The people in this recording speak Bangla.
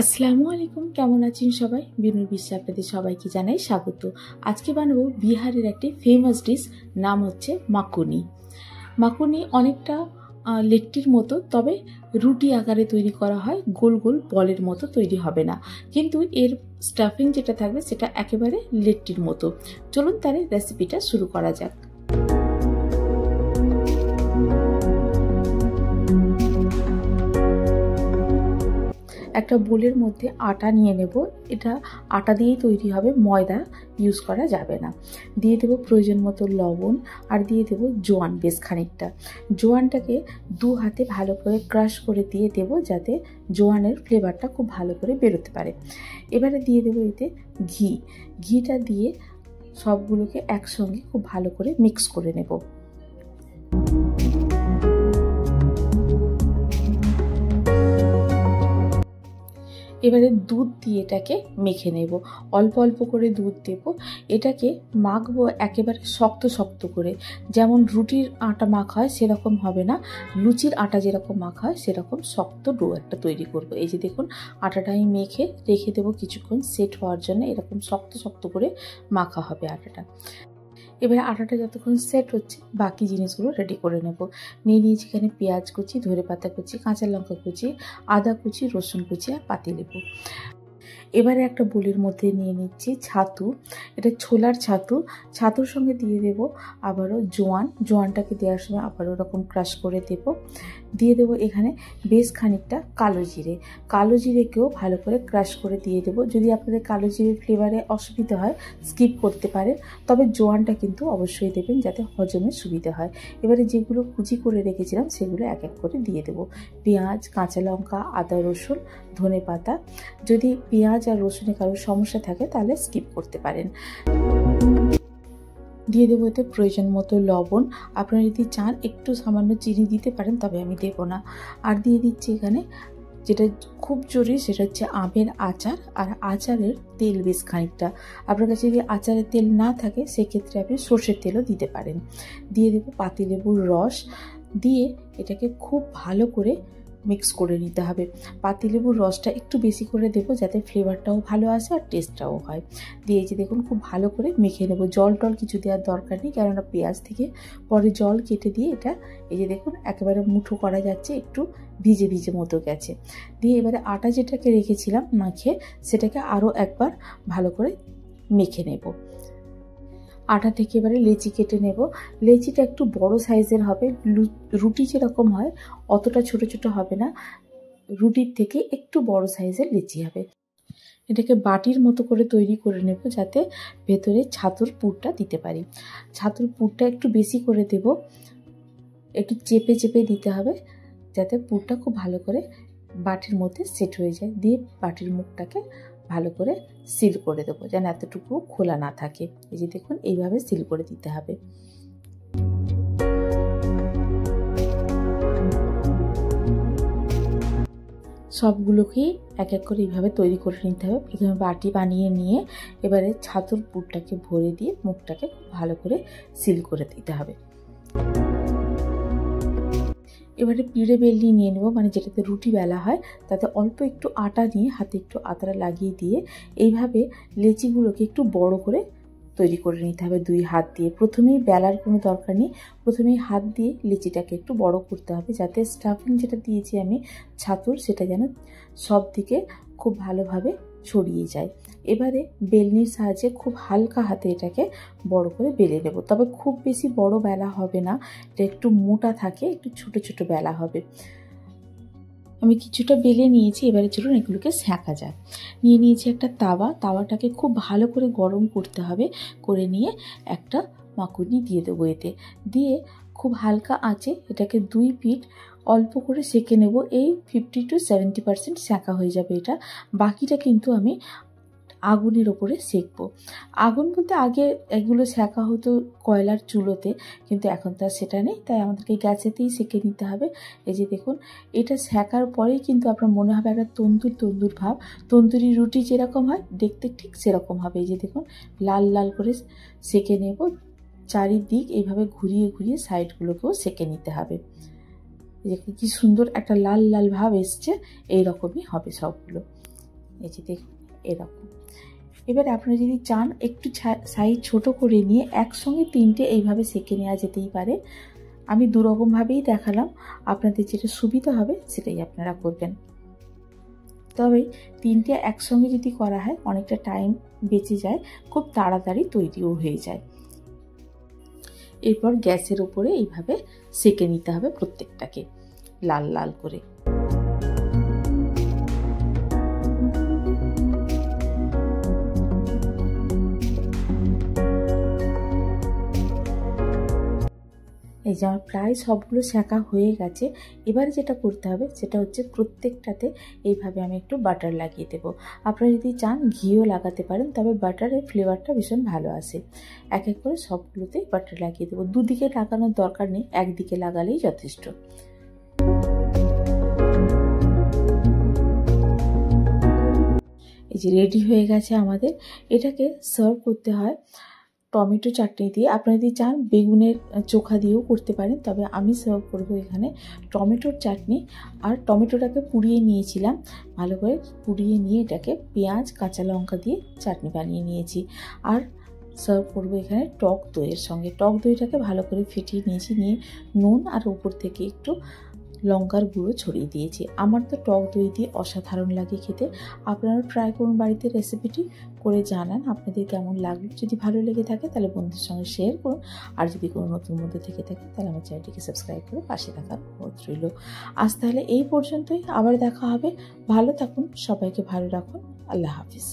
আসসালামু আলাইকুম, কেমন আছেন সবাই? বিনুর বিশ্বে আপনাদের সবাইকে জানাই স্বাগত। আজকে বানাবো বিহারের একটি ফেমাস ডিশ, নাম হচ্ছে মাকুনি। মাকুনি অনেকটা লেট্টির মতো, তবে রুটি আকারে তৈরি করা হয়, গোল গোল বলের মতো তৈরি হবে না, কিন্তু এর স্টাফিং যেটা থাকবে সেটা একেবারে লেট্টির মতো। চলুন তাহলে রেসিপিটা শুরু করা যাক। একটা বোলের মধ্যে আটা নিয়ে নেব। এটা আটা দিয়েই তৈরি হবে, ময়দা ইউজ করা যাবে না। দিয়ে দেব প্রয়োজন মতো লবণ, আর দিয়ে দেব জোয়ান বেশ খানিকটা। জোয়ানটাকে দু হাতে ভালো করে ক্রাশ করে দিয়ে দেব, যাতে জোয়ানের ফ্লেভারটা খুব ভালো করে বেরোতে পারে। এবারে দিয়ে দেব এতে ঘিটা দিয়ে সবগুলোকে একসঙ্গে খুব ভালো করে মিক্স করে নেব। এবারে দুধ দিয়ে এটাকে মেখে নেব, অল্প অল্প করে দুধ দেব। এটাকে মাখবো একেবারে শক্ত শক্ত করে, যেমন রুটির আটা মাখা হয় সেরকম হবে না, লুচির আটা যেরকম মাখা হয় সেরকম শক্ত ডো একটা তৈরি করব। এই যে দেখুন, আটাটা আমি মেখে রেখে দেবো কিছুক্ষণ সেট হওয়ার জন্য। এরকম শক্ত শক্ত করে মাখা হবে আটাটা। এবারে আটাটা যতক্ষণ সেট হচ্ছে, বাকি জিনিসগুলো রেডি করে নেব। নিয়ে নিয়েছি এখানে পেঁয়াজ কুচি, ধনেপাতা কুচি, কাঁচা লঙ্কা কুচি, আদা কুচি, রসুন কুচি আর পাতিলেবু। এবারে একটা বোলের মধ্যে নিয়ে নিচ্ছি ছাতু। এটা ছোলার ছাতু। ছাতুর সঙ্গে দিয়ে দেব আবারও জোয়ানটাকে দেওয়ার সময় আবারও ওরকম ক্রাশ করে দেব। দিয়ে দেব এখানে বেশ খানিকটা কালো জিরেকেও ভালো করে ক্রাশ করে দিয়ে দেব। যদি আপনাদের কালো জিরের ফ্লেভারে অসুবিধা হয় স্কিপ করতে পারেন, তবে জোয়ানটা কিন্তু অবশ্যই দেবেন যাতে হজমের সুবিধা হয়। এবারে যেগুলো কুচি করে রেখেছিলাম সেগুলো এক এক করে দিয়ে দেব। পেঁয়াজ, কাঁচা লঙ্কা, আদা, রসুন, ধনেপাতা। যদি পেঁয়াজ আর রসুনে কারোর সমস্যা থাকে তাহলে স্কিপ করতে পারেন। দিয়ে দেবো এতে প্রয়োজন মতো লবণ। আপনারা যদি চান একটু সামান্য চিনি দিতে পারেন, তবে আমি দেবো না। আর দিয়ে দিচ্ছি এখানে যেটা খুব জরুরি, সেটা হচ্ছে আমের আচার, আর আচারের তেল বেশ খানিকটা। আপনার কাছে যদি আচারের তেল না থাকে সেক্ষেত্রে আপনি সর্ষের তেলও দিতে পারেন। দিয়ে দেবো পাতিলেবুর রস, দিয়ে এটাকে খুব ভালো করে মিক্স করে নিতে হবে। পাতিলেবুর রসটা একটু বেশি করে দেবো, যাতে ফ্লেভারটাও ভালো আসে আর টেস্টটাও হয়। দিয়ে এই যে দেখুন, খুব ভালো করে মেখে নেব। জল টল কিছু দেওয়ার দরকার নেই, কেননা পেঁয়াজ থেকে পরে জল কেটে দিয়ে এটা এই যে দেখুন একেবারে মুঠো করা যাচ্ছে, একটু ভিজে ভিজে মতো গেছে। দিয়ে এবারে আটা যেটাকে রেখেছিলাম মাখে, সেটাকে আরও একবার ভালো করে মেখে নেব। আটা থেকে এবারে লেচি কেটে নেব। লেচিটা একটু বড় সাইজের হবে, রুটি যেরকম হয় অতটা ছোট ছোট হবে না, রুটির থেকে একটু বড় সাইজের লেচি হবে। এটাকে বাটির মতো করে তৈরি করে নেব, যাতে ভেতরে ছাতুর পুরটা দিতে পারি। ছাতুর পুরটা একটু বেশি করে দেব, একটু চেপে চেপে দিতে হবে, যাতে পুরটা খুব ভালো করে বাটির মধ্যে সেট হয়ে যায়। দিয়ে বাটির মুখটাকে ভালো করে সিল করে দেবো, যেন এতটুকু খোলা না থাকে। এই যে দেখুন, এইভাবে সিল করে দিতে হবে। সবগুলোকেই এক এক করে এইভাবে তৈরি করে নিতে হবে। প্রথমে বাটি বানিয়ে নিয়ে এবারে ছাতুর পুরটাকে ভরে দিয়ে মুখটাকে খুব ভালো করে সিল করে দিতে হবে। এবারে পিঁড়ে বেলনি নিয়ে নেব, মানে যেটাতে রুটি বেলা হয়, তাতে অল্প একটু আটা নিয়ে হাতে একটু আটা লাগিয়ে দিয়ে এইভাবে লেচিগুলোকে একটু বড় করে তৈরি করে নিতে হবে দুই হাত দিয়ে। প্রথমেই বেলার কোনো দরকার নেই, প্রথমেই হাত দিয়ে লেচিটাকে একটু বড় করতে হবে, যাতে স্টাফিং যেটা দিয়েছি আমি ছাতুর, সেটা যেন সব দিকে খুব ভালোভাবে ছড়িয়ে যায়। এবারে বেলনির সাহায্যে খুব হালকা হাতে এটাকে বড় করে বেলে নেব, তবে খুব বেশি বড় বেলা হবে না, এটা একটু মোটা থাকে, একটু ছোট ছোট বেলা হবে। আমি কিছুটা বেলে নিয়েছি, এবারে চলুন এগুলোকে সেঁকা যায়। নিয়ে নিয়েছি একটা তাওয়াটাকে খুব ভালো করে গরম করতে হবে। করে নিয়ে একটা মাকুনি দিয়ে দেবো এতে, দিয়ে খুব হালকা আঁচে এটাকে দুই পিঠ অল্প করে সেঁকে নেব। এই 50 to 70% সেঁকা হয়ে যাবে এটা। বাকিটা কিন্তু আমি আগুনের ওপরে সেঁকবো। আগুন বলতে আগে এগুলো সেঁকা হতো কয়লার চুলোতে, কিন্তু এখন তো আর সেটা নেই, তাই আমাদেরকে গ্যাসেতেই সেঁকে নিতে হবে। এই যে দেখুন, এটা সেঁকার পরেই কিন্তু আপনার মনে হবে একটা তন্দুর ভাব, তন্দুরি রুটি যেরকম হয় দেখতে ঠিক সেরকম হবে। এই যে দেখুন, লাল লাল করে সেঁকে নেব, চারিদিক এইভাবে ঘুরিয়ে ঘুরিয়ে সাইডগুলোকেও সেঁকে নিতে হবে। এই যে কি সুন্দর একটা লাল লাল ভাব এসছে, এইরকমই হবে সবগুলো। এই যে দেখুন এরকম। এবার আপনারা যদি চান একটু সাইজ ছোট করে নিয়ে একসঙ্গে 3টে এইভাবে সেঁকে নেওয়া যেতেই পারে। আমি দুরকমভাবেই দেখালাম, আপনাদের যেটা সুবিধা হবে সেটাই আপনারা করবেন। তবে 3টে একসঙ্গে যদি করা হয় অনেকটা টাইম বেঁচে যায়, খুব তাড়াতাড়ি তৈরিও হয়ে যায়। এরপর গ্যাসের উপরে এইভাবে সেঁকে নিতে হবে প্রত্যেকটাকে লাল লাল করে। এই যে আমার প্রায় সবগুলো সেঁকা হয়ে গেছে। এবারে যেটা করতে হবে সেটা হচ্ছে প্রত্যেকটাতে এইভাবে আমি একটু বাটার লাগিয়ে দেবো। আপনারা যদি চান ঘিও লাগাতে পারেন, তবে বাটারের ফ্লেভারটা ভীষণ ভালো আসে। এক এক করে সবগুলোতেই বাটার লাগিয়ে দেবো। দুদিকে লাগানোর দরকার নেই, একদিকে লাগালেই যথেষ্ট। এই যে রেডি হয়ে গেছে আমাদের। এটাকে সার্ভ করতে হয় টমেটো চাটনি দিয়ে। আপনারা যদি চান বেগুনের চোখা দিয়েও করতে পারেন, তবে আমি সার্ভ করব এখানে টমেটোর চাটনি। আর টমেটোটাকে পুড়িয়ে নিয়েছিলাম, ভালো করে পুড়িয়ে নিয়ে এটাকে পেঁয়াজ কাঁচা লঙ্কা দিয়ে চাটনি বানিয়ে নিয়েছি। আর সার্ভ করব এখানে টক দইয়ের সঙ্গে। টক দইটাকে ভালো করে ফেটিয়ে নিয়েছি, নিয়ে নুন আর উপর থেকে একটু লঙ্কার গুঁড়ো ছড়িয়ে দিয়েছি। আমার তো টক দই দিয়ে অসাধারণ লাগে খেতে। আপনারা ট্রাই করুন বাড়িতে, রেসিপিটি করে জানান আপনাদের কেমন লাগলো। যদি ভালো লেগে থাকে তাহলে বন্ধুদের সঙ্গে শেয়ার করুন। আর যদি কোনো নতুন বন্ধু থেকে থাকে তাহলে আমার চ্যানেলটিকে সাবস্ক্রাইব করে পাশে থাকার অনুরোধ রইল। আজ তাহলে এই পর্যন্তই, আবার দেখা হবে। ভালো থাকুন, সবাইকে ভালো রাখুন। আল্লাহ হাফিজ।